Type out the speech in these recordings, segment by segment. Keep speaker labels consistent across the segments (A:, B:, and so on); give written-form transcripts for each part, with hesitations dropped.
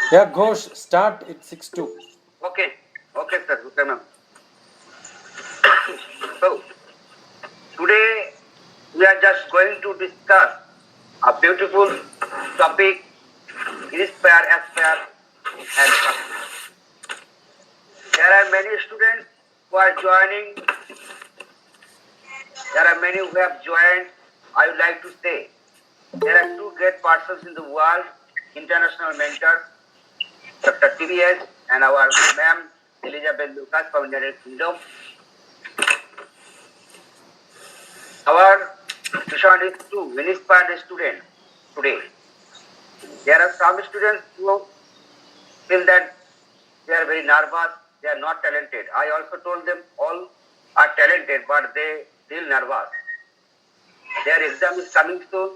A: Yeah, Ghosh, start at 6-2.
B: Okay. Okay, sir. Okay, ma'am. So, today we are just going to discuss a beautiful topic, inspire, aspire, and succeed. There are many students who are joining. There are many who have joined. I would like to say there are two great persons in the world, international mentors, DrTPS and our ma'am Elizabeth Lucas from United Kingdom. Our mission is to inspire the students today. There are some students who feel that they are very nervous, they are not talented. I also told them all are talented, but they feel nervous. Their exam is coming soon.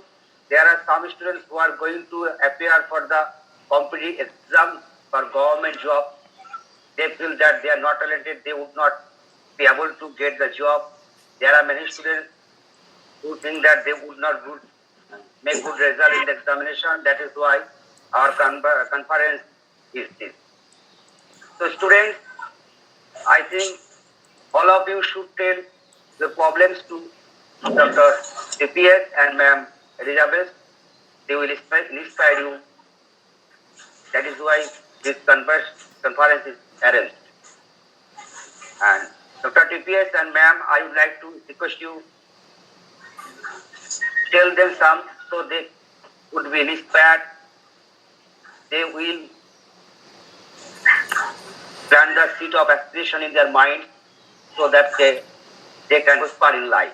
B: There are some students who are going to appear for the competitive exam for government job. They feel that they are not talented, they would not be able to get the job. There are many students who think that they would not make good result in the examination. That is why our conference is this. So students, I think all of you should tell the problems to DrTPS and ma'am Elizabeth. They will inspire you. That is why this conference is arranged. And DrTPS and ma'am, I would like to request you tell them some so they would be inspired. They will plant the seed of aspiration in their mind so that they can prosper in life.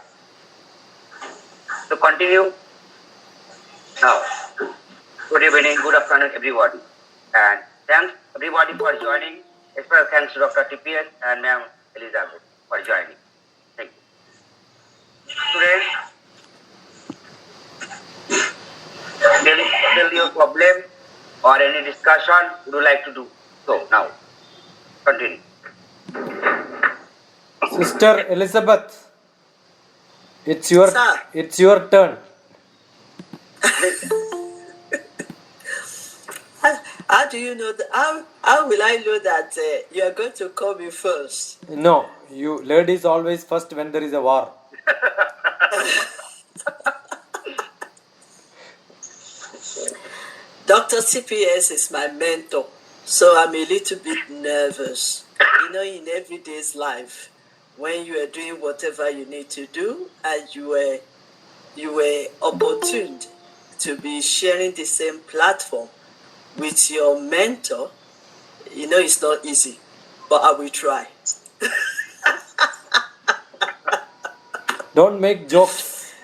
B: So continue. Now, good evening, good afternoon, everybody. And thanks everybody for joining. Special thanks to DrTPS and ma'am Elizabeth for joining. Thank you. Students, tell your problem or any discussion would you like to do. So now, continue.
A: Sister Elizabeth, it's your turn.
C: How do you know that? How will I know that you are going to call me first?
A: No, you ladies always first when there is a war.
C: DrTPS is my mentor, so I'm a little bit nervous. You know, in everyday's life, when you are doing whatever you need to do and you were opportuned to be sharing the same platform with your mentor, you know it's not easy, but I will try.
A: Don't make jokes.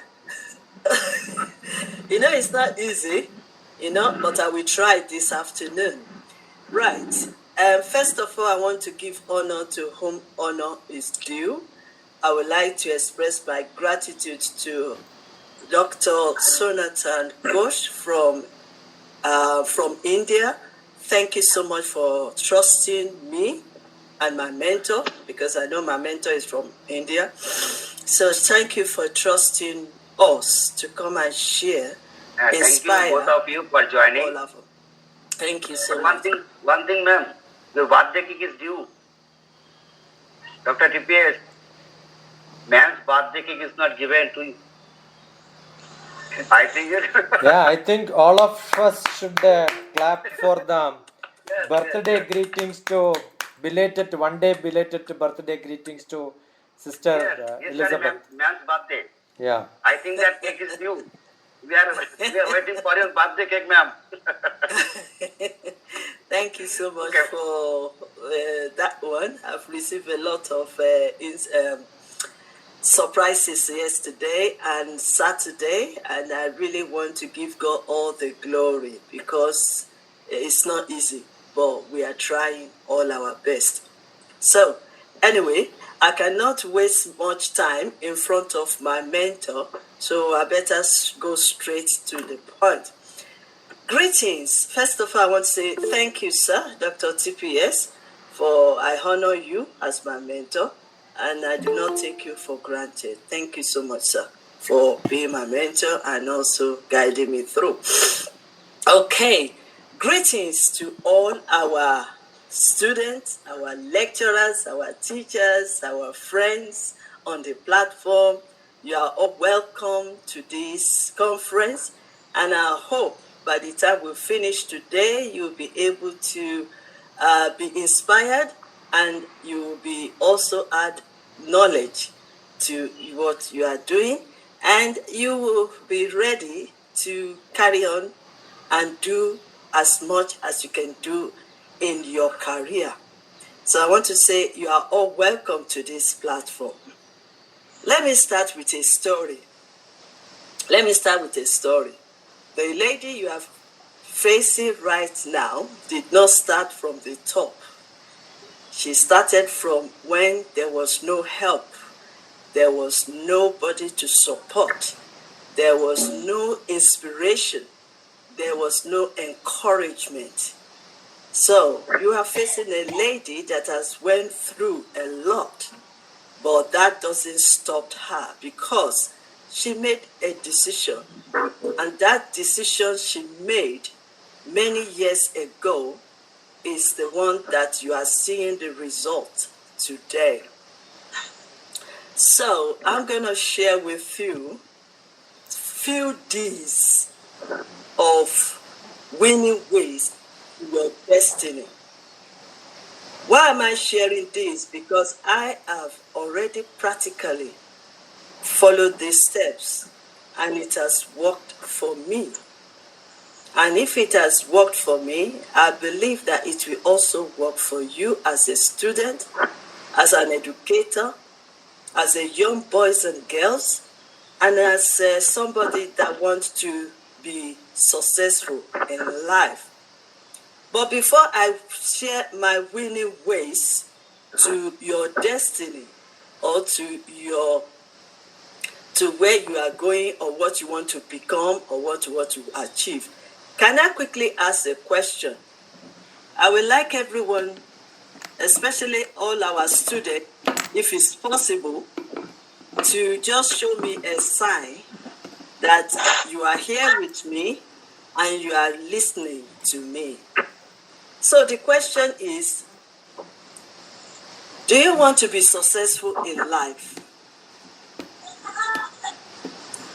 C: You know it's not easy, you know, but I will try this afternoon. Right. First of all, I want to give honor to whom honor is due. I would like to express my gratitude to Dr. Sonatan Ghosh from India. Thank you so much for trusting me and my mentor, because I know my mentor is from India. So thank you for trusting us to come and share, inspire.
B: Thank you both of you for joining.
C: All of them. Thank you so much.
B: One thing, ma'am, your birthday cake is due. DrTPS, ma'am's birthday cake is not given to you. I think
A: Yeah, I think all of us should clap for the birthday greetings to one day belated birthday greetings to Sister Elizabeth.
B: Ma'am's birthday.
A: Yeah.
B: I think that cake is due. We are waiting for your birthday cake, ma'am.
C: Thank you so much for that one. I've received a lot of surprises yesterday and Saturday, and I really want to give God all the glory, because it's not easy, but we are trying all our best. So anyway, I cannot waste much time in front of my mentor, so I better go straight to the point. Greetings. First of all, I want to say thank you, sir, DrTPS, for I honor you as my mentor, and I do not take you for granted. Thank you so much, sir, for being my mentor and also guiding me through. Okay. Greetings to all our students, our lecturers, our teachers, our friends on the platform. You are all welcome to this conference, and I hope by the time we finish today, you'll be able to be inspired, and you will be also add knowledge to what you are doing, and you will be ready to carry on and do as much as you can do in your career. So I want to say you are all welcome to this platform. Let me start with a story. The lady you are facing right now did not start from the top. She started from when there was no help. There was nobody to support. There was no inspiration. There was no encouragement. So you are facing a lady that has went through a lot, but that doesn't stop her, because she made a decision, and that decision she made many years ago is the one that you are seeing the result today. So I'm going to share with you few D's of winning ways to your destiny. Why am I sharing this? Because I have already practically followed these steps, and it has worked for me. And if it has worked for me, I believe that it will also work for you as a student, as an educator, as a young boys and girls, and as somebody that wants to be successful in life. But before I share my winning ways to your destiny, or to where you are going, or what you want to become, or what you want to achieve, can I quickly ask a question? I would like everyone, especially all our students, if it's possible, to just show me a sign that you are here with me and you are listening to me. So the question is, do you want to be successful in life?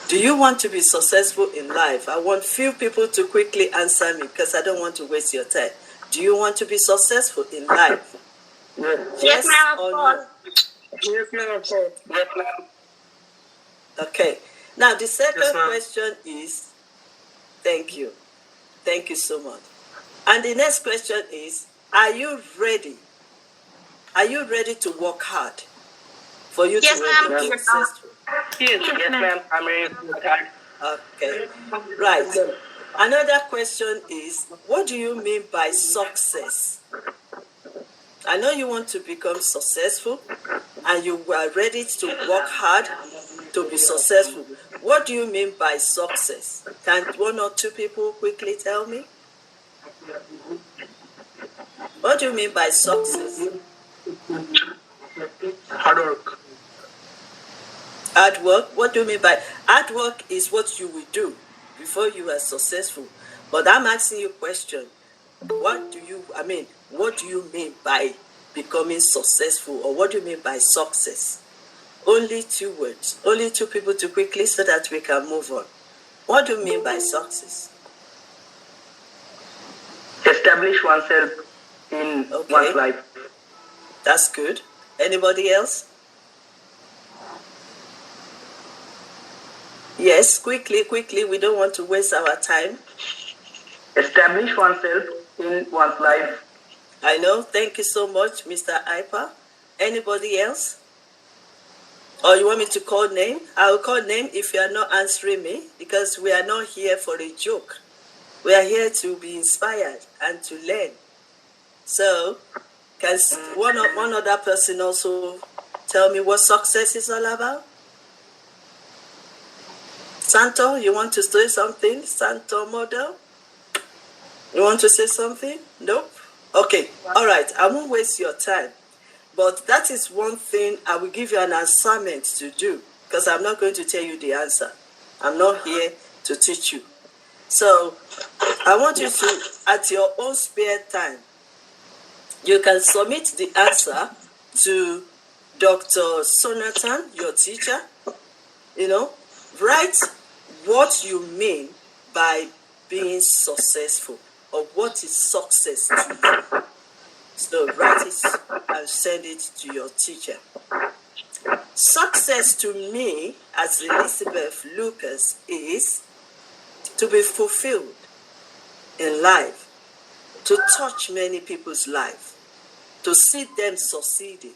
C: Do you want to be successful in life? I want few people to quickly answer me, because I don't want to waste your time. Do you want to be successful in life?
D: Yes, ma'am,
C: or
D: of
C: no?
D: course. Yes, ma'am, of course. Yes, ma'am.
C: Okay. Now the second
D: Yes, ma'am.
C: question is, thank you. Thank you so much. And the next question is, are you ready? Are you ready to work hard for you
D: Yes,
C: to
D: ma'am.
C: be
D: Yes,
C: successful?
D: Yes, ma'am. I'm ready to work hard.
C: Okay. Right. Another question is, what do you mean by success? I know you want to become successful, and you are ready to work hard to be successful. What do you mean by success? Can one or two people quickly tell me? What do you mean by success?
D: Hard work.
C: Hard work? What do you mean by hard work? Is what you will do before you are successful. But I'm asking you a question. What do you mean by becoming successful, or what do you mean by success? Only two words, only two people to quickly, so that we can move on. What do you mean by success?
D: Establish oneself in one's life.
C: That's good. Anybody else? Yes, quickly, we don't want to waste our time.
D: Establish oneself in one's life.
C: I know. Thank you so much, Mr. Ipa. Anybody else? Or you want me to call name? I will call name if you are not answering me, because we are not here for a joke. We are here to be inspired and to learn. So, can one other person also tell me what success is all about? Santo, you want to say something? Santo Model? You want to say something? Nope? Okay, all right. I won't waste your time. But that is one thing I will give you an assignment to do, because I'm not going to tell you the answer. I'm not here to teach you. So I want you to, at your own spare time, you can submit the answer to Dr. Sonatan, your teacher. Write what you mean by being successful, or what is success to you. So write it and send it to your teacher. Success to me, as Elizabeth Lucas, is to be fulfilled in life, to touch many people's lives, to see them succeeding.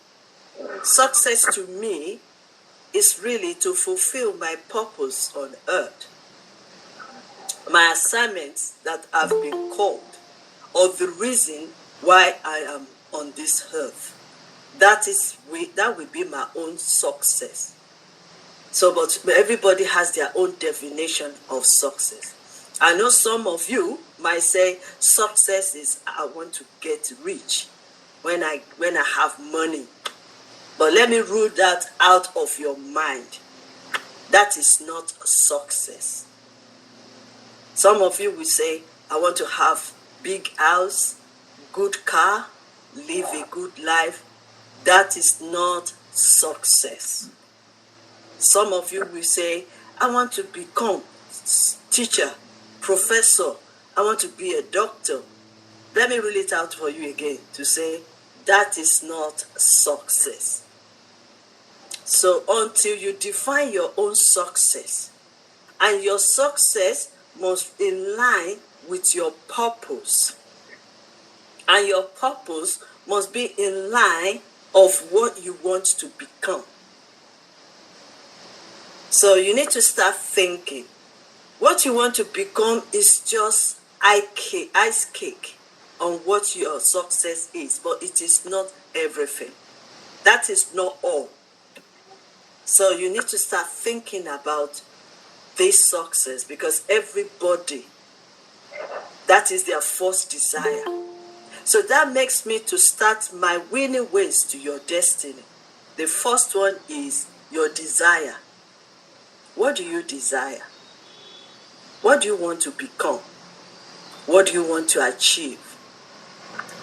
C: Success to me is really to fulfill my purpose on earth, my assignments that have been called, or the reason why I am on this earth. That will be my own success. So, but everybody has their own definition of success. I know some of you might say success is I want to get rich when I have money. But let me rule that out of your mind. That is not success. Some of you will say, I want to have big house, good car, live a good life. That is not success. Some of you will say, I want to become teacher, professor. I want to be a doctor. Let me rule it out for you again to say, that is not success. So until you define your own success, and your success must be in line with your purpose, and your purpose must be in line of what you want to become. So you need to start thinking. What you want to become is just ice cake on what your success is, but it is not everything. That is not all. So you need to start thinking about this success, because everybody, that is their first desire. So that makes me to start my winning ways to your destiny. The first one is your desire. What do you desire? What do you want to become? What do you want to achieve?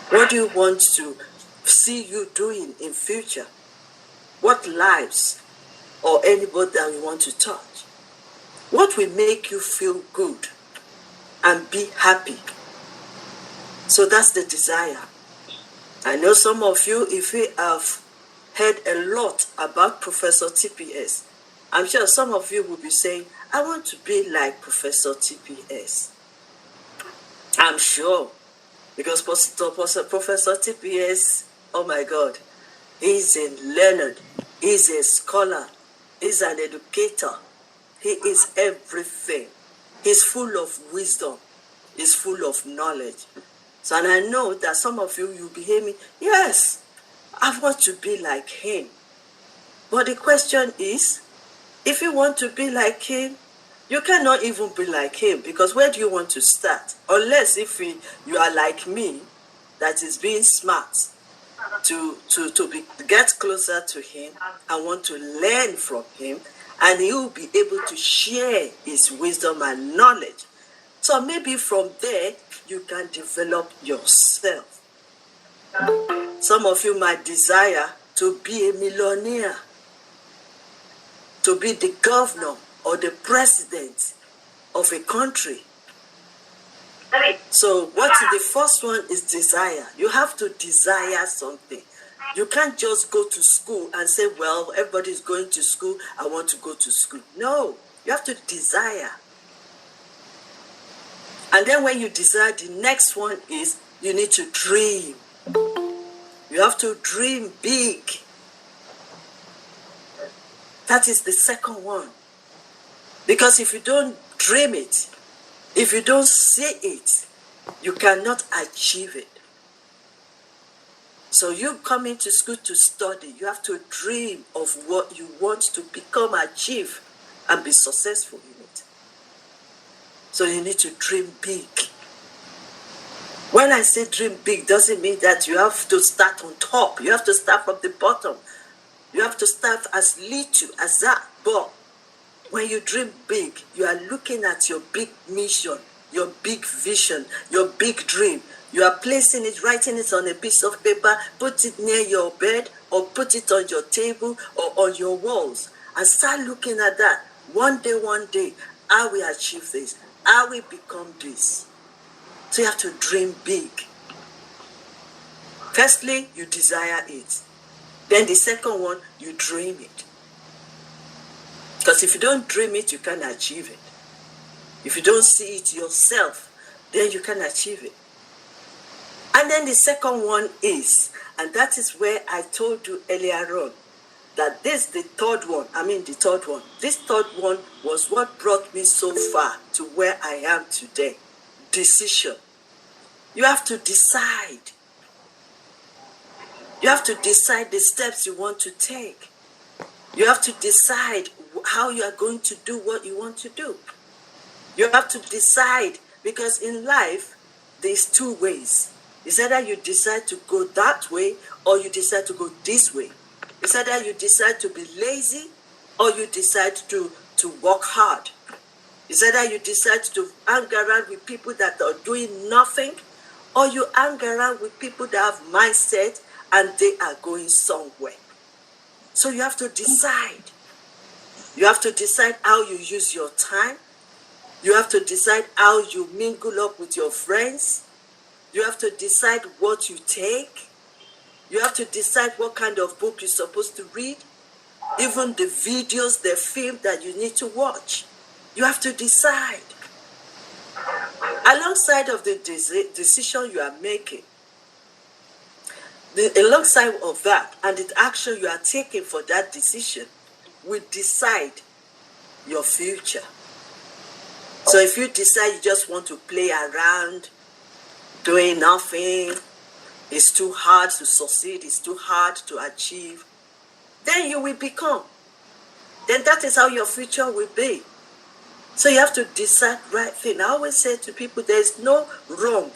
C: What do you want to see you doing in future? What lives or anybody that you want to touch? What will make you feel good and be happy? So that's the desire. I know some of you, if you have heard a lot about Professor TPS, I'm sure some of you will be saying, I want to be like Professor TPS. I'm sure, because Professor TPS, oh my God, he's a learned, he's a scholar, he's an educator, he is everything. He's full of wisdom, he's full of knowledge. So, and I know that some of you, you'll be hearing, yes, I want to be like him. But the question is, if you want to be like him, you cannot even be like him, because where do you want to start? Unless if you are like me, that is being smart, to get closer to him and want to learn from him, and he will be able to share his wisdom and knowledge. So maybe from there, you can develop yourself. Some of you might desire to be a millionaire, to be the governor or the president of a country. So what's the first one is desire. You have to desire something. You can't just go to school and say, well, everybody's going to school, I want to go to school. No, you have to desire. And then when you desire, the next one is you need to dream. You have to dream big. That is the second one. Because if you don't dream it, if you don't see it, you cannot achieve it. So you come into school to study, you have to dream of what you want to become, achieve, and be successful in it. So you need to dream big. When I say dream big, doesn't mean that you have to start on top. You have to start from the bottom. You have to start as little as that. But when you dream big, you are looking at your big mission your big vision, your big dream. You are placing it, writing it on a piece of paper, put it near your bed, or put it on your table or on your walls, and start looking at that. One day, I will achieve this. I will become this. So you have to dream big. Firstly, you desire it. Then the second one, you dream it. Because if you don't dream it, you can't achieve it. If you don't see it yourself, then you can achieve it. And then the second one is, and that is where I told you earlier on, that this, the third one. This third one was what brought me so far to where I am today. Decision. You have to decide. You have to decide the steps you want to take. You have to decide how you are going to do what you want to do. You have to decide, because in life, there's two ways. It's either you decide to go that way or you decide to go this way. It's either you decide to be lazy or you decide to work hard. It's either you decide to hang around with people that are doing nothing, or you hang around with people that have mindset and they are going somewhere. So you have to decide. You have to decide how you use your time. You have to decide how you mingle up with your friends. You have to decide what you take. You have to decide what kind of book you're supposed to read. Even the videos, the film that you need to watch. You have to decide. Alongside of the decision you are making, alongside of that and the action you are taking for that decision will decide your future. So if you decide you just want to play around, doing nothing, it's too hard to succeed, it's too hard to achieve, then you will become. Then that is how your future will be. So you have to decide right thing. I always say to people, there's no wrong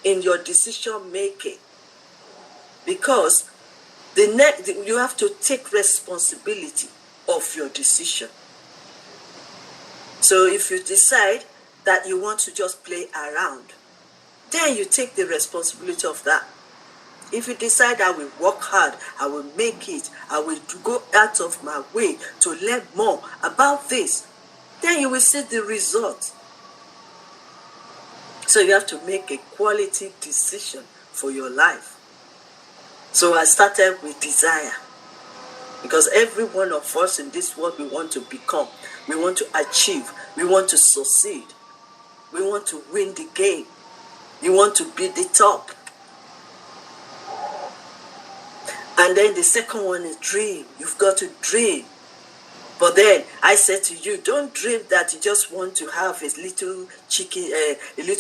C: in your decision making, because you have to take responsibility of your decision. So if you decide that you want to just play around, then you take the responsibility of that. If you decide I will work hard, I will make it, I will go out of my way to learn more about this, then you will see the result. So you have to make a quality decision for your life. So I started with desire. Because every one of us in this world, we want to become, we want to achieve, we want to succeed, we want to win the game, you want to be the top. And then the second one is dream. You've got to dream. But then I said to you, don't dream that you just want to have a little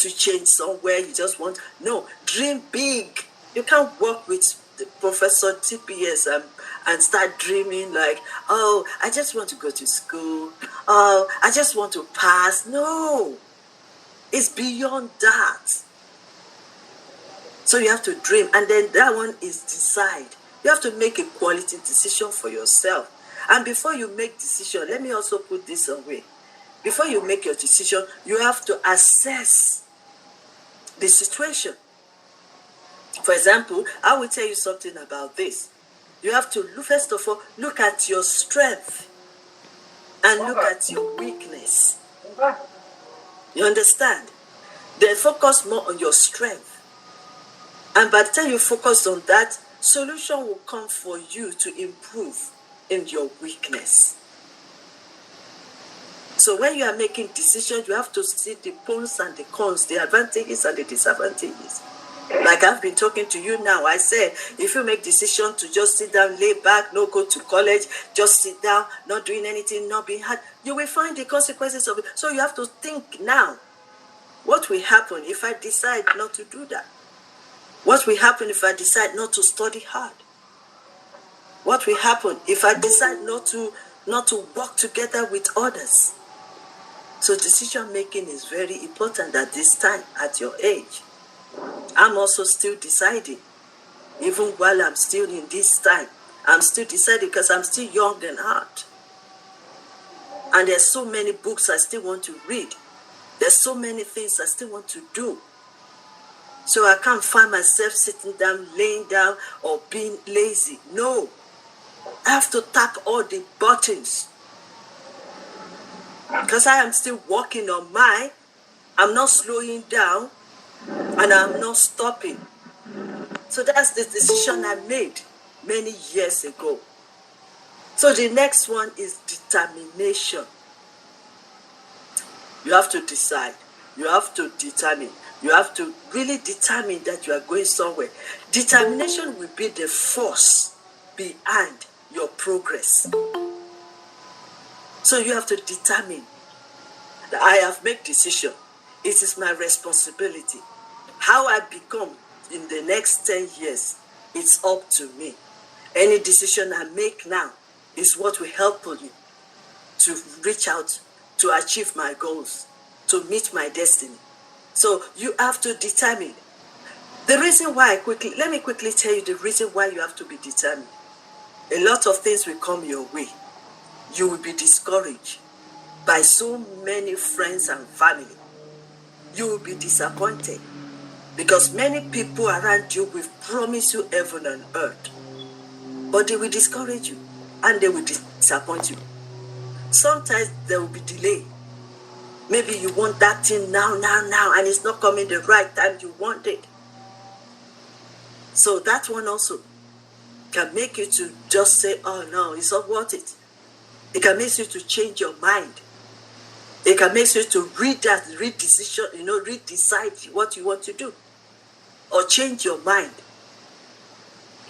C: change somewhere. You just want, no, dream big. You can't work with Professor TPS and start dreaming like, oh, I just want to go to school. Oh, I just want to pass. No, it's beyond that. So you have to dream. And then that one is decide. You have to make a quality decision for yourself. And before you make decision, let me also put this away. Before you make your decision, you have to assess the situation. For example, I will tell you something about this. You have to, first of all, look at your strength and look at your weakness. You understand? Then focus more on your strength. And by the time you focus on that, solution will come for you to improve in your weakness. So when you are making decisions, you have to see the pros and the cons, the advantages and the disadvantages. Like I've been talking to you now, I said, if you make decision to just sit down, lay back, not go to college, just sit down, not doing anything, not being hard, you will find the consequences of it. So you have to think now, what will happen if I decide not to do that? What will happen if I decide not to study hard? What will happen if I decide not to work together with others? So decision making is very important at this time, at your age. I'm also still deciding. Even while I'm still in this time, I'm still deciding because I'm still young and hard. And there's so many books I still want to read. There's so many things I still want to do. So I can't find myself sitting down, laying down, or being lazy. No. I have to tap all the buttons. Because I am still working on mine. I'm not slowing down, and I'm not stopping. So that's the decision I made many years ago. So the next one is determination. You have to decide. You have to determine. You have to really determine that you are going somewhere. Determination will be the force behind your progress. So you have to determine that I have made decision. It is my responsibility. How I become in the next 10 years, it's up to me. Any decision I make now is what will help me to reach out, to achieve my goals, to meet my destiny. So you have to determine. The reason why, let me quickly tell you the reason why you have to be determined. A lot of things will come your way. You will be discouraged by so many friends and family. You will be disappointed because many people around you will promise you heaven and earth, but they will discourage you and they will disappoint you. Sometimes there will be delay. Maybe you want that thing now, and it's not coming the right time you want it. So that one also can make you to just say, oh no, it's not worth it. It can make you to change your mind. It can make you to redecide what you want to do or change your mind.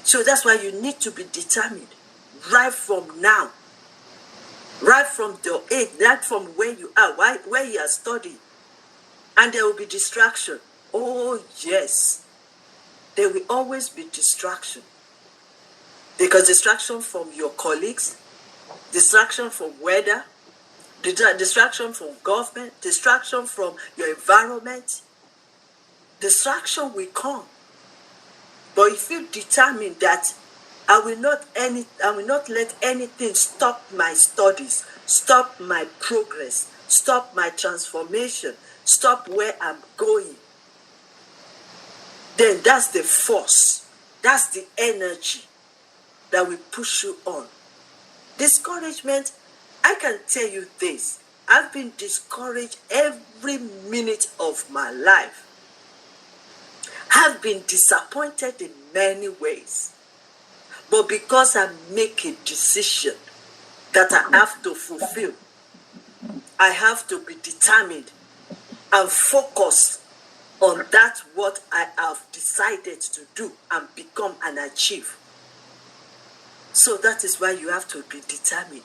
C: So that's why you need to be determined right from now, right from the age, right from where you are, where you are studying. And there will be distraction. Oh yes, there will always be distraction. Because distraction from your colleagues, distraction from weather, distraction from government, distraction from your environment. Distraction will come. But if you determine that I will not let anything stop my studies, stop my progress, stop my transformation, stop where I'm going, then that's the force, that's the energy that will push you on. Discouragement, I can tell you this, I've been discouraged every minute of my life. I've been disappointed in many ways. But because I make a decision that I have to fulfill, I have to be determined and focus on that what I have decided to do and become and achieve. So that is why you have to be determined.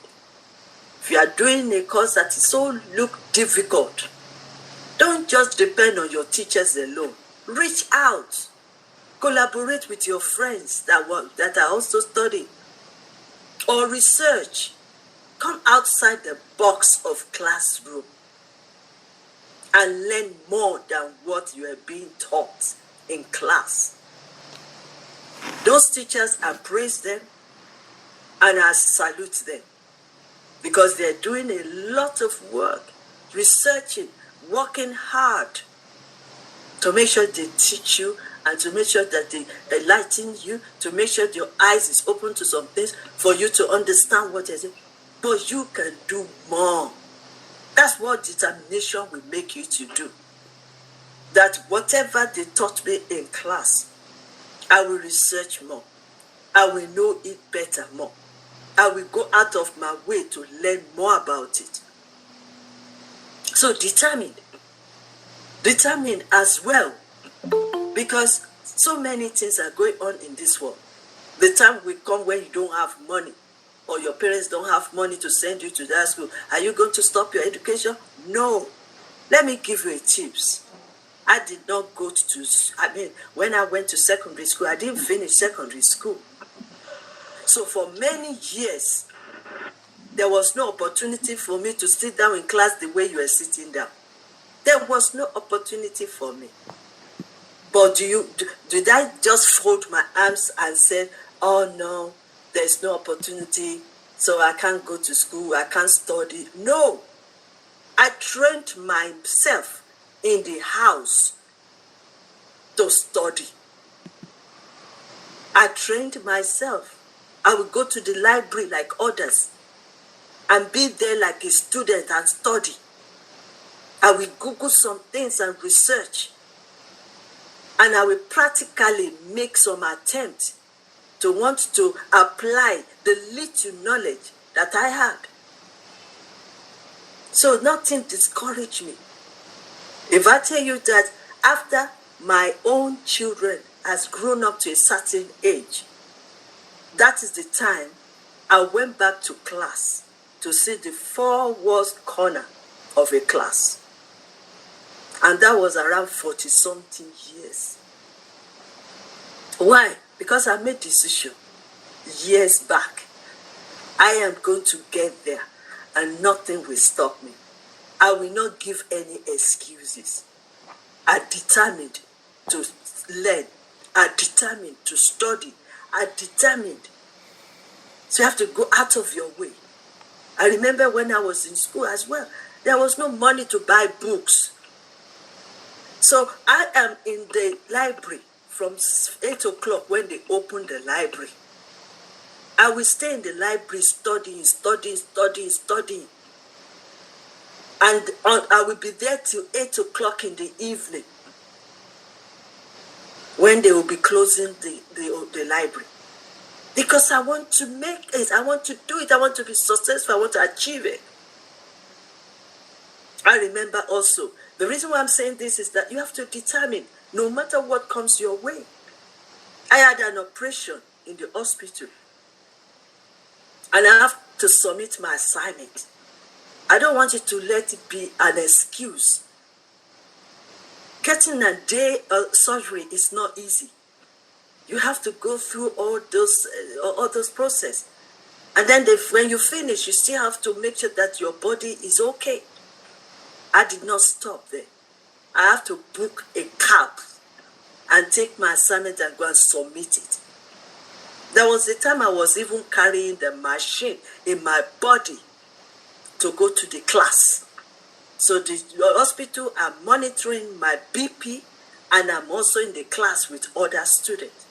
C: If you are doing a course that is so difficult, don't just depend on your teachers alone. Reach out. Collaborate with your friends that are also studying. Or research. Come outside the box of classroom and learn more than what you are being taught in class. Those teachers, I praise them and I salute them because they're doing a lot of work, researching, working hard to make sure they teach you and to make sure that they enlighten you, to make sure your eyes is open to some things for you to understand what they're saying. But you can do more. That's what determination will make you to do. That whatever they taught me in class, I will research more. I will know it better more. I will go out of my way to learn more about it. So determined as well, because so many things are going on in this world. The time will come when you don't have money, or your parents don't have money to send you to that school. Are you going to stop your education? No. Let me give you a tips. I did not go to, when I went to secondary school, I didn't finish secondary school. So for many years, there was no opportunity for me to sit down in class the way you are sitting down. There was no opportunity for me. But did I just fold my arms and say, oh no, there's no opportunity, so I can't go to school, I can't study? No. I trained myself in the house to study. I trained myself. I would go to the library like others and be there like a student and study. I will Google some things and research. And I will practically make some attempt to want to apply the little knowledge that I had. So nothing discouraged me. If I tell you that after my own children has grown up to a certain age, that is the time I went back to class to see the four walls corner of a class. And that was around 40-something years. Why? Because I made a decision years back. I am going to get there and nothing will stop me. I will not give any excuses. I'm determined to learn. I'm determined to study. I'm determined. So you have to go out of your way. I remember when I was in school as well, there was no money to buy books. So I am in the library from 8 o'clock when they open the library. I will stay in the library studying. And I will be there till 8 o'clock in the evening when they will be closing the library. Because I want to make it, I want to do it, I want to be successful, I want to achieve it. I remember also, the reason why I'm saying this is that you have to determine, no matter what comes your way. I had an operation in the hospital, and I have to submit my assignment. I don't want you to let it be an excuse. Getting a day surgery is not easy. You have to go through all those processes. And then when you finish, you still have to make sure that your body is okay. I did not stop there. I have to book a cab and take my assignment and go and submit it. There was a time I was even carrying the machine in my body to go to the class. So the hospital are monitoring my BP, and I'm also in the class with other students.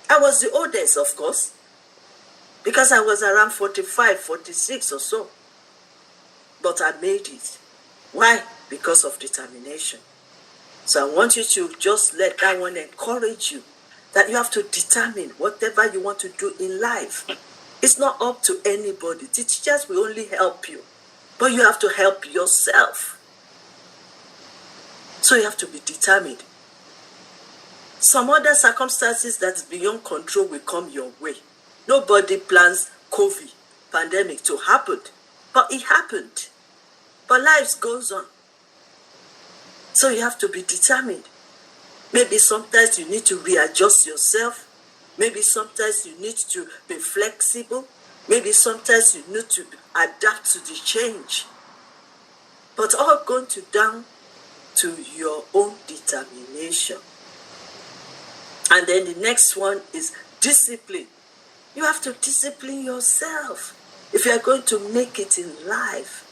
C: I was the oldest, of course, because I was around 45, 46 or so. But I made it. Why? Because of determination. So I want you to just let that one encourage you, that you have to determine whatever you want to do in life. It's not up to anybody. The teachers will only help you, but you have to help yourself. So you have to be determined. Some other circumstances that's beyond control will come your way. Nobody plans COVID pandemic to happen, but it happened. But life goes on. So you have to be determined. Maybe sometimes you need to readjust yourself. Maybe sometimes you need to be flexible. Maybe sometimes you need to adapt to the change. But all going down to your own determination. And then the next one is discipline. You have to discipline yourself if you are going to make it in life.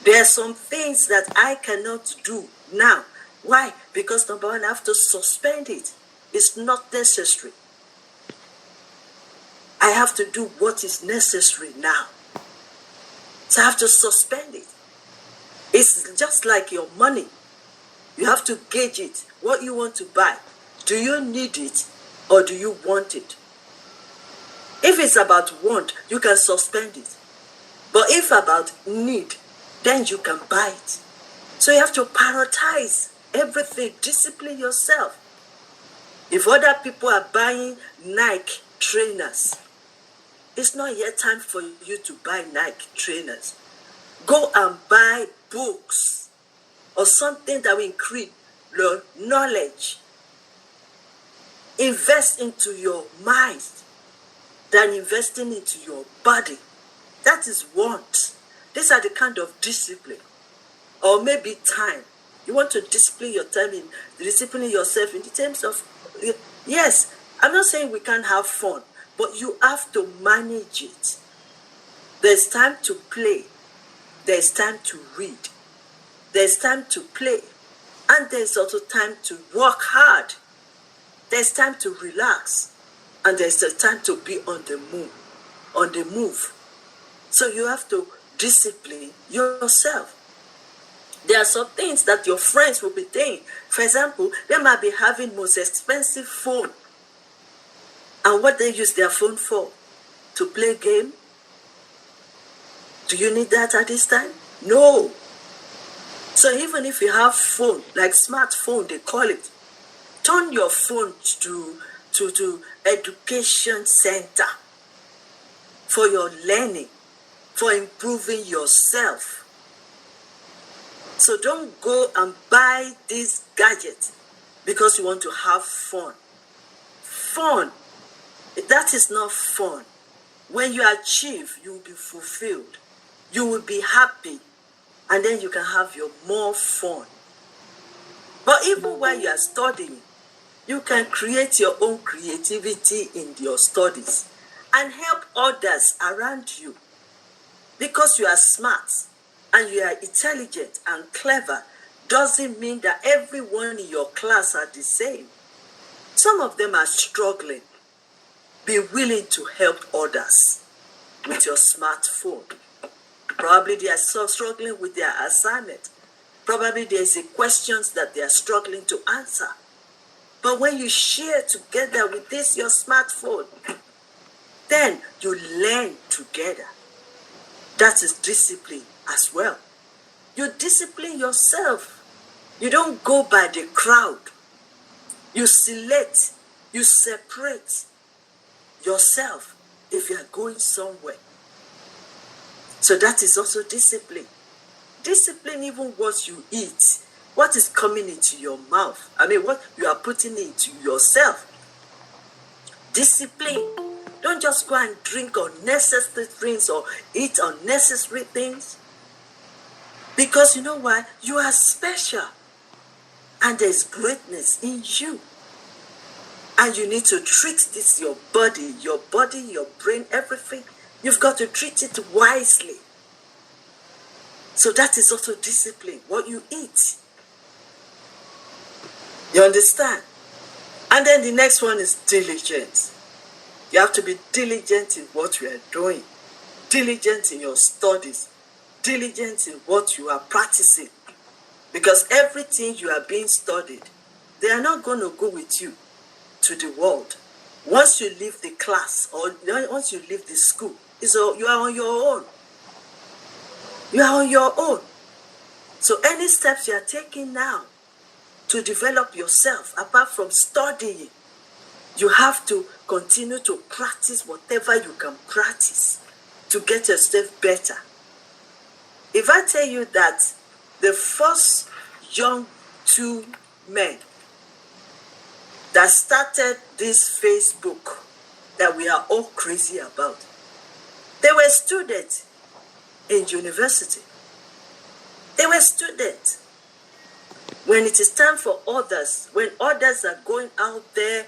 C: There are some things that I cannot do now. Why? Because number one, I have to suspend it. It's not necessary. I have to do what is necessary now. So I have to suspend it. It's just like your money. You have to gauge it. What you want to buy. Do you need it or do you want it? If it's about want, you can suspend it. But if about need, then you can buy it. So you have to prioritize everything. Discipline yourself. If other people are buying Nike trainers, it's not yet time for you to buy Nike trainers. Go and buy books or something that will increase your knowledge. Invest into your mind than investing into your body. That is want. These are the kind of discipline. Or maybe time. You want to discipline your time, discipline yourself in the terms of, yes, I'm not saying we can't have fun, but you have to manage it. There's time to play. There's time to read. There's time to play. And there's also time to work hard. There's time to relax. And there's a time to be on the move. So you have to discipline yourself. There are some things that your friends will be doing. For example, they might be having most expensive phone. And what they use their phone for? To play game? Do you need that at this time? No. So even if you have phone, like smartphone they call it, turn your phone to education center for your learning, for improving yourself. So don't go and buy this gadget because you want to have fun. Fun, that is not fun. When you achieve, you will be fulfilled. You will be happy. And then you can have your more fun. But even while you are studying, you can create your own creativity in your studies and help others around you. Because you are smart and you are intelligent and clever doesn't mean that everyone in your class are the same. Some of them are struggling. Be willing to help others with your smartphone. Probably they are so struggling with their assignment. Probably there's a questions that they are struggling to answer. But when you share together with this, your smartphone, then you learn together. That is discipline as well. You discipline yourself. You don't go by the crowd. You select, you separate yourself if you are going somewhere. So that is also discipline. Discipline even what you eat, what is coming into your mouth. I mean, what you are putting into yourself. Discipline. Don't just go and drink unnecessary things or eat unnecessary things. Because you know what? You are special. And there's greatness in you. And you need to treat this, your body, your brain, everything. You've got to treat it wisely. So that is also discipline, what you eat. You understand? And then the next one is diligence. You have to be diligent in what you are doing. Diligent in your studies. Diligent in what you are practicing. Because everything you are being studied, they are not going to go with you to the world. Once you leave the class or once you leave the school, you are on your own. You are on your own. So any steps you are taking now to develop yourself, apart from studying, you have to continue to practice whatever you can practice to get yourself better. If I tell you that the first young two men that started this Facebook that we are all crazy about, they were students in university. They were students. When it is time for others, when others are going out there,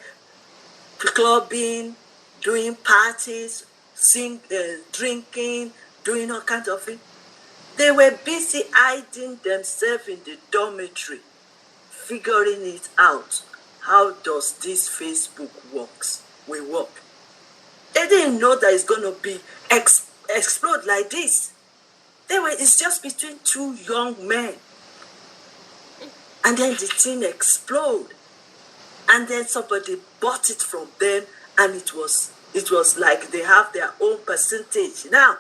C: clubbing, doing parties, drinking, doing all kinds of things, they were busy hiding themselves in the dormitory, figuring it out. How does this Facebook work? They didn't know that it's going to be explode like this. It's just between two young men. And then the thing exploded. And then somebody bought it from them, and it was like they have their own percentage. Now,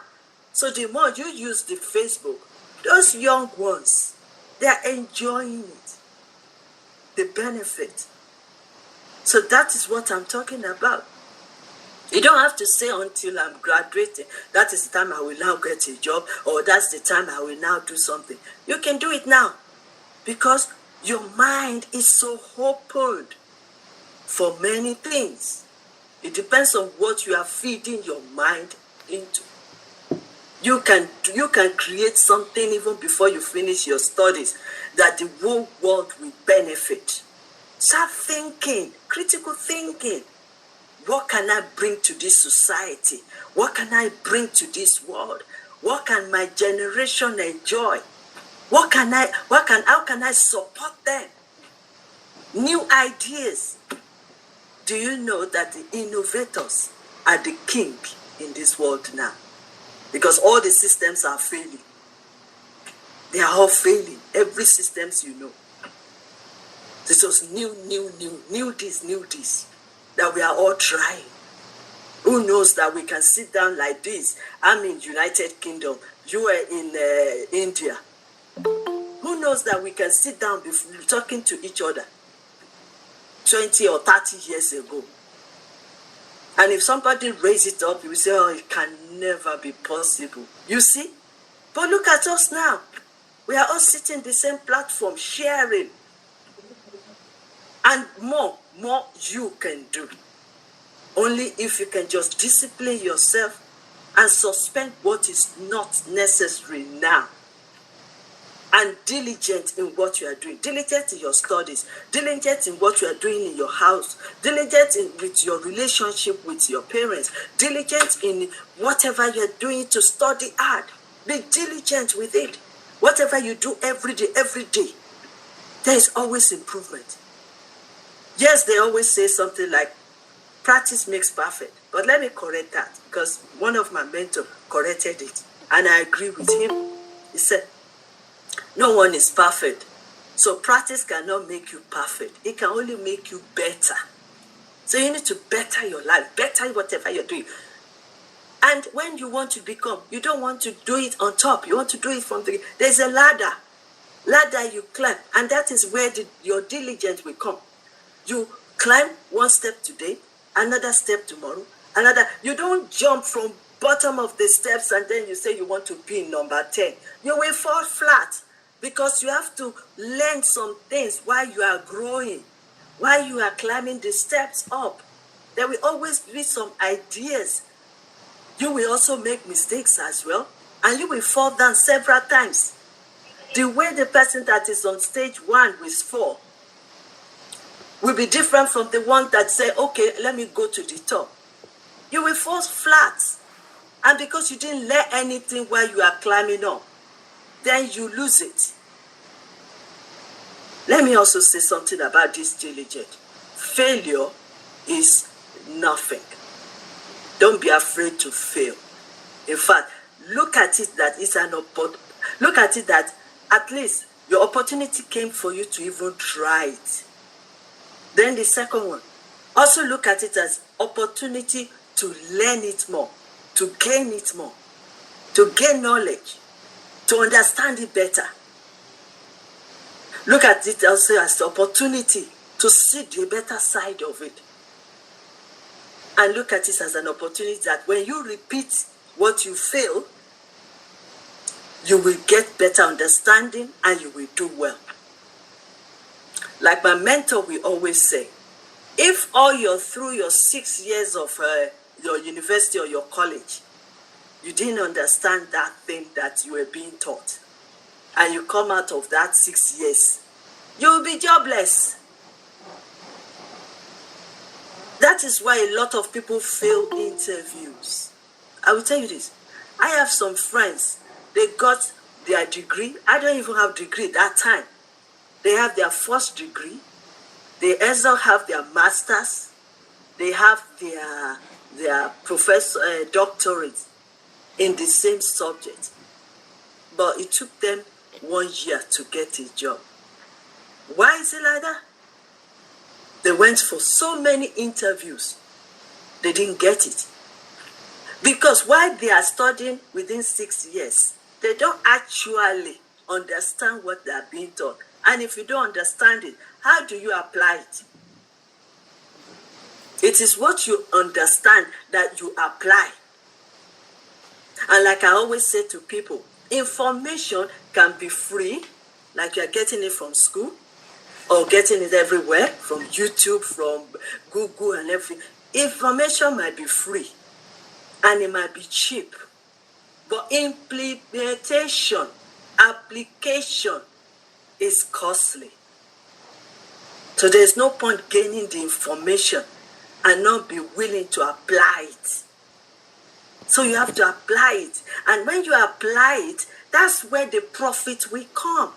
C: so the more you use the Facebook, those young ones, they are enjoying it. The benefit. So that is what I'm talking about. You don't have to say until I'm graduating, that is the time I will now get a job, or that's the time I will now do something. You can do it now because your mind is so opened for many things. It depends on what you are feeding your mind into. You can create something even before you finish your studies that the whole world will benefit. Start thinking, critical thinking. What can I bring to this society? What can I bring to this world? What can my generation enjoy? How can I support them? New ideas. Do you know that the innovators are the king in this world now? Because all the systems are failing. They are all failing. Every systems you know. This was new this, that we are all trying. Who knows that we can sit down like this? I'm in United Kingdom. You are in India. Who knows that we can sit down before talking to each other 20 or 30 years ago? And if somebody raise it up, you will say, oh, it can never be possible. You see? But look at us now. We are all sitting in the same platform, sharing. And more you can do. Only if you can just discipline yourself and suspend what is not necessary now. And diligent in what you are doing. Diligent in your studies. Diligent in what you are doing in your house. Diligent with your relationship with your parents. Diligent in whatever you are doing to study hard. Be diligent with it. Whatever you do every day, there is always improvement. Yes, they always say something like, practice makes perfect. But let me correct that, because one of my mentors corrected it. And I agree with him. He said, no one is perfect. So practice cannot make you perfect. It can only make you better. So you need to better your life, better whatever you're doing. And when you want to become, you don't want to do it on top. You want to do it from there's a ladder. Ladder you climb. And that is where your diligence will come. You climb one step today, another step tomorrow, another. You don't jump from bottom of the steps and then you say you want to be in number 10. You will fall flat because you have to learn some things while you are growing, while you are climbing the steps up. There will always be some ideas. You will also make mistakes as well, and you will fall down several times. The way the person that is on stage 1 will fall will be different from the one that say, okay, let me go to the top. You will fall flat. And because you didn't learn anything while you are climbing up, then you lose it. Let me also say something about this diligence. Failure is nothing. Don't be afraid to fail. In fact, look at it that it's an opportunity. Look at it that at least your opportunity came for you to even try it. Then the second one, also look at it as opportunity to learn it more, to gain it more, to gain knowledge, to understand it better. Look at it also as opportunity to see the better side of it. And look at it as an opportunity that when you repeat what you fail, you will get better understanding and you will do well. Like my mentor will always say, if through your 6 years of your university or your college, you didn't understand that thing that you were being taught, and you come out of that 6 years, you will be jobless. That is why a lot of people fail interviews. I will tell you this. I have some friends, they got their degree. I don't even have degree that time. They have their first degree. They also have their masters. They have their professor doctorate in the same subject. But it took them 1 year to get a job. Why is it like that? They went for so many interviews. They didn't get it. Because while they are studying within 6 years, they don't actually understand what they are being taught. And if you don't understand it, how do you apply it? It is what you understand that you apply. And like I always say to people, information can be free, like you're getting it from school, or getting it everywhere, from YouTube, from Google and everything. Information might be free, and it might be cheap. But implementation, application is costly. So there's no point gaining the information and not be willing to apply it. So you have to apply it. And when you apply it, That's where the profit will come.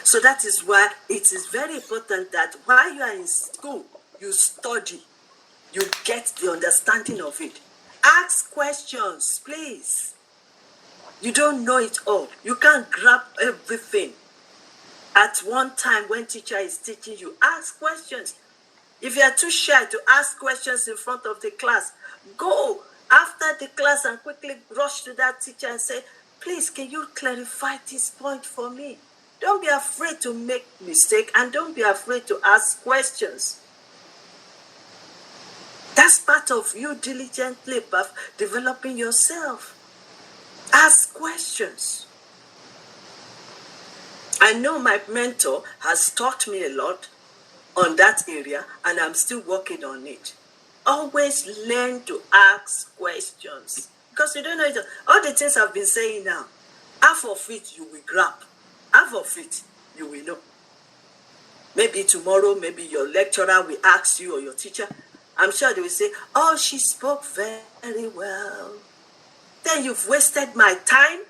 C: So that is why it is very important that while you are in school, you study, you get the understanding of it. Ask questions, please. You don't know it all. You can't grab everything. At one time when teacher is teaching you, ask questions. If you are too shy to ask questions in front of the class, go after the class and quickly rush to that teacher and say, please, can you clarify this point for me? Don't be afraid to make mistake and don't be afraid to ask questions. That's part of you diligently developing yourself. Ask questions. I know my mentor has taught me a lot on that area and I'm still working on it. Always learn to ask questions because you don't know it. All the things I've been saying now, half of it you will grab, half of it you will know. Maybe tomorrow, maybe your lecturer will ask you or your teacher. I'm sure they will say, oh, she spoke very well. Then you've wasted my time.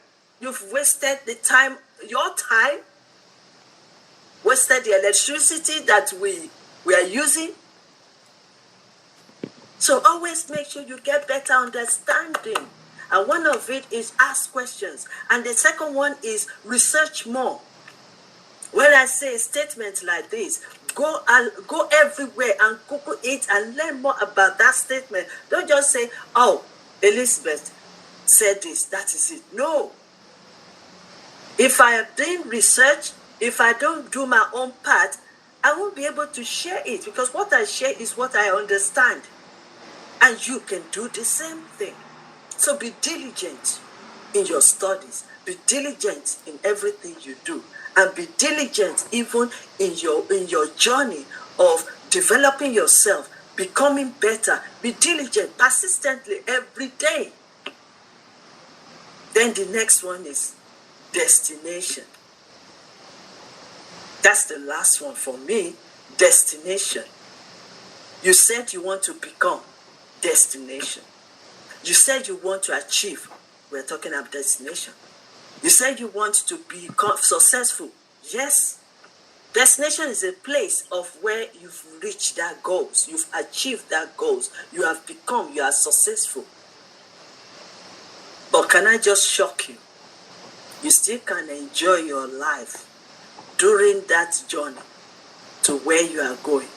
C: You've wasted the time, your time. Wasted the electricity that we are using. So always make sure you get better understanding. And one of it is ask questions. And the second one is research more. When I say a statement like this, go everywhere and Google it and learn more about that statement. Don't just say, oh, Elizabeth said this, that is it. No. If I am doing research, if I don't do my own part, I won't be able to share it because what I share is what I understand. And you can do the same thing. So be diligent in your studies. Be diligent in everything you do. And be diligent even in your journey of developing yourself, becoming better. Be diligent persistently every day. Then the next one is destination. That's the last one for me, destination. You said you want to become, destination. You said you want to achieve, we're talking about destination. You said you want to become successful, yes. Destination is a place of where you've reached that goals, you've achieved that goals, you have become, you are successful. But can I just shock you? You still can enjoy your life during that journey to where you are going.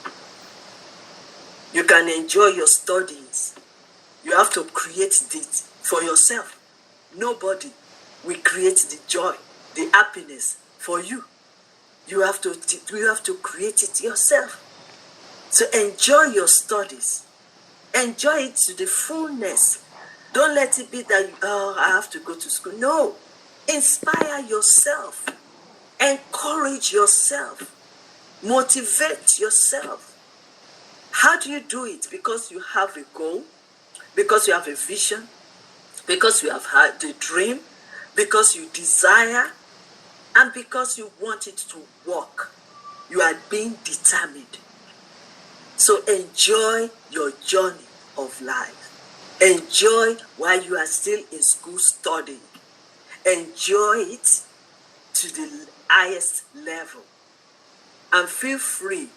C: You can enjoy your studies. You have to create it for yourself. Nobody will create the joy, the happiness for you. You have to create it yourself. So enjoy your studies. Enjoy it to the fullness. Don't let it be that, oh, I have to go to school. No. Inspire yourself. Encourage yourself. Motivate yourself. How do you do it? Because you have a goal, because you have a vision, because you have had the dream, because you desire, and because you want it to work. You are being determined. So enjoy your journey of life. Enjoy while you are still in school studying. Enjoy it to the highest level. And feel free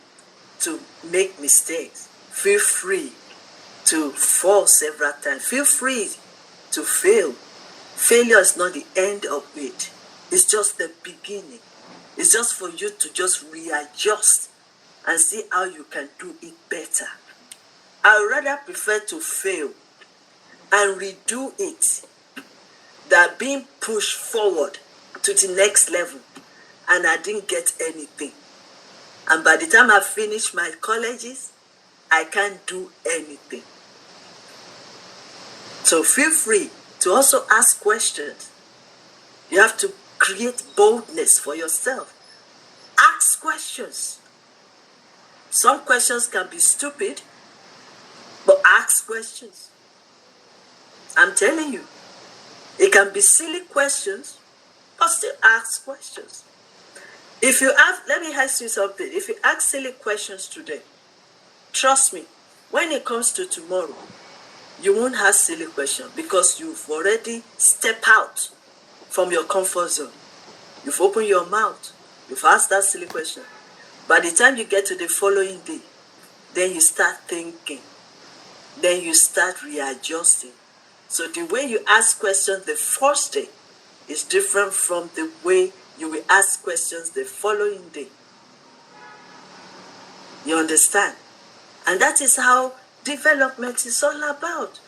C: to make mistakes. Feel free to fall several times. Feel free to fail. Failure is not the end of it. It's just the beginning. It's just for you to just readjust and see how you can do it better. I would rather prefer to fail and redo it than being pushed forward to the next level and I didn't get anything. And by the time I finish my colleges, I can't do anything. So feel free to also ask questions. You have to create boldness for yourself. Ask questions. Some questions can be stupid, but ask questions. I'm telling you, it can be silly questions, but still ask questions. If you have, let me ask you something. If you ask silly questions today, trust me, when it comes to tomorrow, You won't ask silly questions because you've already stepped out from your comfort zone. You've opened your mouth. You've asked that silly question. By the time you get to the following day, then you start thinking. Then you start readjusting. So the way you ask questions the first day is different from the way you will ask questions the following day. You understand? And that is how development is all about.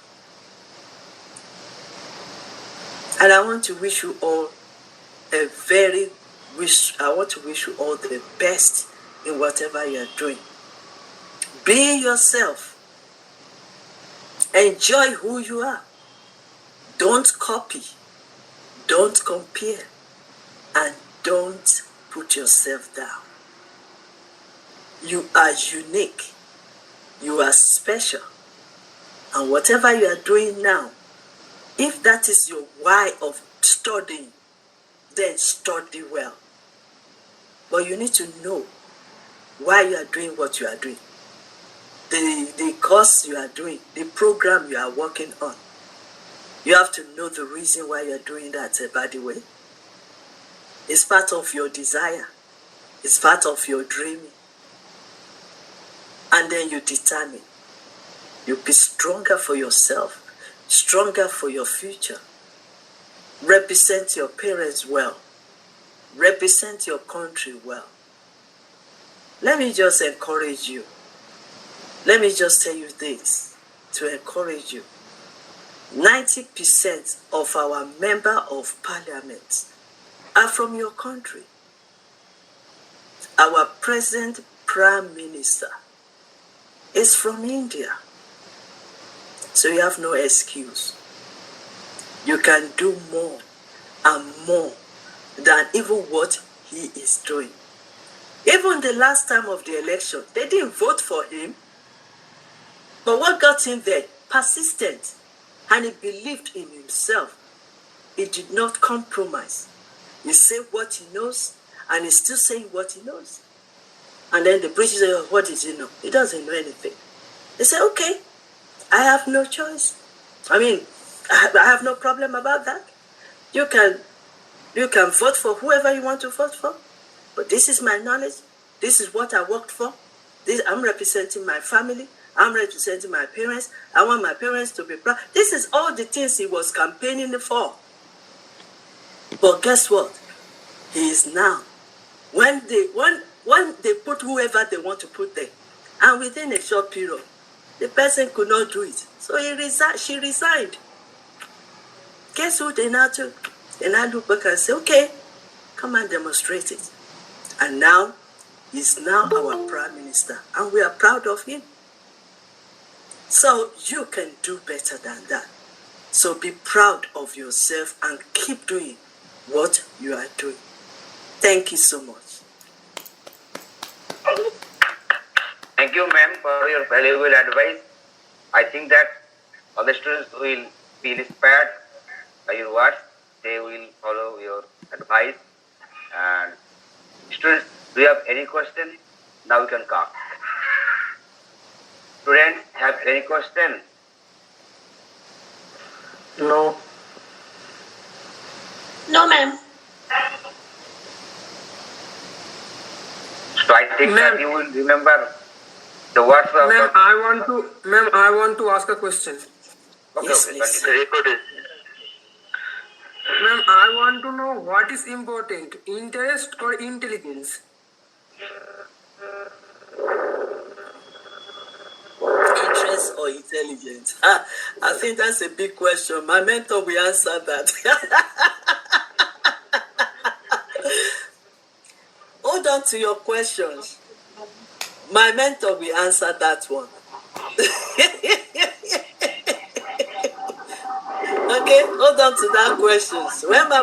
C: And I want to wish you all the best in whatever you're doing. Be yourself. Enjoy who you are. Don't copy. Don't compare. And don't put yourself down. You are unique. You are special. And whatever you are doing now, if that is your why of studying, then study well. But you need to know why you are doing what you are doing. The course you are doing, the program you are working on. You have to know the reason why you are doing that, by the way. It's part of your desire. It's part of your dreaming. And then you determine. You be stronger for yourself, stronger for your future. Represent your parents well. Represent your country well. Let me just encourage you. Let me just tell you this to encourage you. 90% of our members of parliament are from your country. Our present prime minister is from India. So you have no excuse. You can do more and more than even what he is doing. Even the last time of the election, they didn't vote for him. But what got him there? Persistent. And he believed in himself. He did not compromise. He said what he knows, and he's still saying what he knows. And then the British say, oh, what does he know? He doesn't know anything. They say, okay, I have no choice. I mean, I have no problem about that. You can vote for whoever you want to vote for. But this is my knowledge. This is what I worked for. I'm representing my family. I'm representing my parents. I want my parents to be proud. This is all the things he was campaigning for. But guess what? He is now. When they put whoever they want to put there, and within a short period, the person could not do it. So she resigned. Guess who they now took? They now look back and say, okay, come and demonstrate it. And now, he's now our prime minister. And we are proud of him. So you can do better than that. So be proud of yourself and keep doing what you are doing. Thank you so much.
B: Thank you, ma'am, for your valuable advice. I think that all the students will be inspired by your words. They will follow your advice. And students, do you have any question? Now you can come. Students, have any question?
D: No.
E: No, ma'am.
B: So I think that you will remember the words of
F: Ma'am, I want to ask a question.
B: Okay,
C: Yes,
B: okay,
C: please.
B: continue.
F: Ma'am, I want to know what is important, interest or intelligence?
C: Interest or intelligence? I think that's a big question. My mentor will answer that. Hold on to your questions. My mentor will answer that one. Okay, hold on to that questions. When my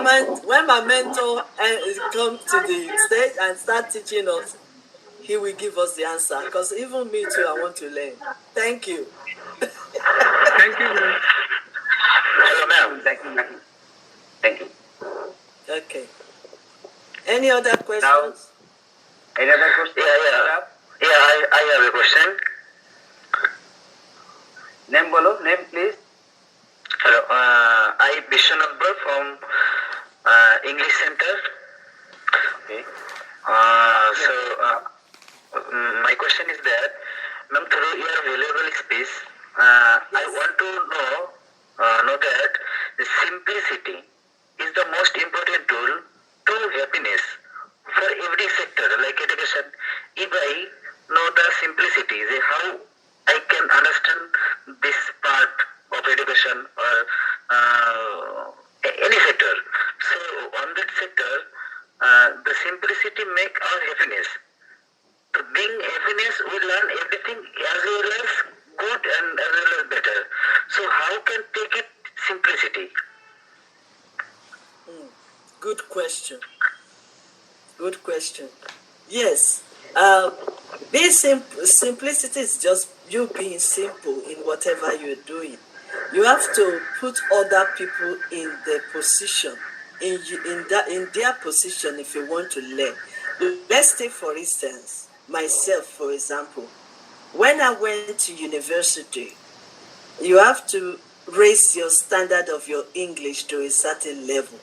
C: mentor come to the stage and start teaching us, he will give us the answer. Because even me too, I want to learn. Thank you.
F: Thank you, ma'am.
B: Hello, ma'am. Thank you, ma'am. Thank you.
C: Okay. Any other questions?
B: Now, any other question?
D: Yeah, I have a question.
B: Name bolo, name please.
E: English Center.
B: Okay.
E: My question is that, ma'am, through your valuable space, I want to know that the simplicity is the most important tool to happiness for every sector, like education. If I know the simplicity, how I can understand this part of education or any sector. So on that sector, the simplicity make our happiness. To being happiness, we learn everything as well as good and as well as better. So how can take it simplicity?
C: Good question. Good question. Yes. Being simplicity is just you being simple in whatever you're doing. You have to put other people in their position, in their position if you want to learn. Let's take, for instance, myself, for example. When I went to university, you have to raise your standard of your English to a certain level.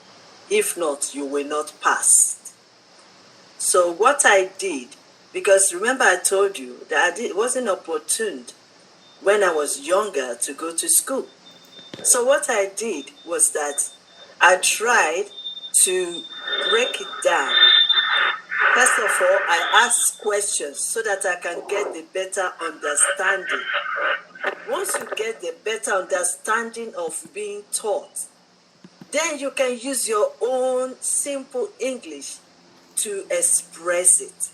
C: If not, you will not pass. So what I did, because remember I told you that it wasn't opportune when I was younger to go to school. So what I did was that I tried to break it down. First of all, I ask questions so that I can get the better understanding. Once you get the better understanding of being taught, then you can use your own simple English to express it.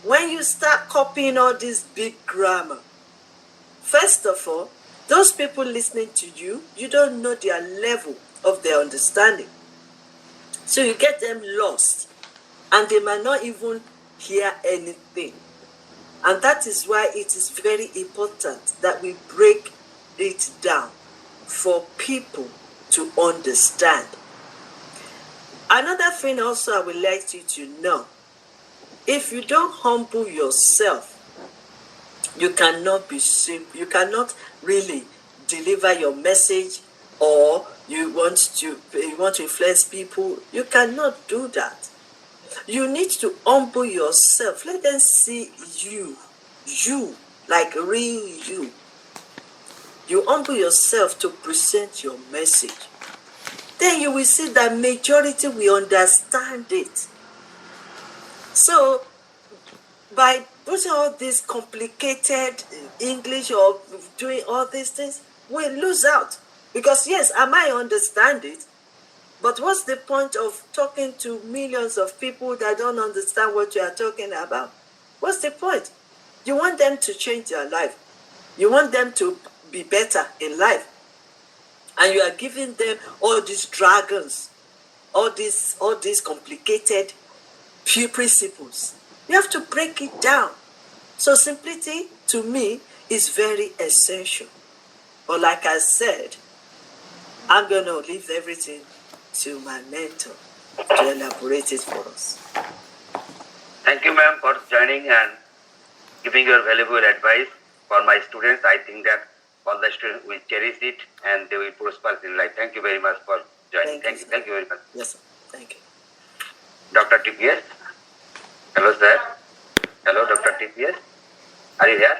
C: When you start copying all this big grammar, first of all, those people listening to you, you don't know their level of their understanding. So you get them lost, and they might not even hear anything. And that is why it is very important that we break it down for people to understand. Another thing also I would like you to know, if you don't humble yourself, you cannot be simple. You cannot really deliver your message, or you want to influence people. You cannot do that. You need to humble yourself. Let them see you, like real you. You humble yourself to present your message. Then you will see that majority will understand it. So, by putting all this complicated English or doing all these things, we lose out. Because yes, I might understand it, but what's the point of talking to millions of people that don't understand what you are talking about? What's the point? You want them to change their life. You want them to be better in life. And you are giving them all these dragons, all these complicated principles. You have to break it down. So simplicity, to me, is very essential. But like I said, I'm going to leave everything to my mentor to elaborate it for us.
B: Thank you, ma'am, for joining and giving your valuable advice for my students. I think that all the students will cherish it and they will prosper in life. Thank you very much for joining. Thank you very much.
C: Yes, sir. Thank you.
B: Dr. TPS. Hello, sir. Hello, Dr. TPS. Are you here?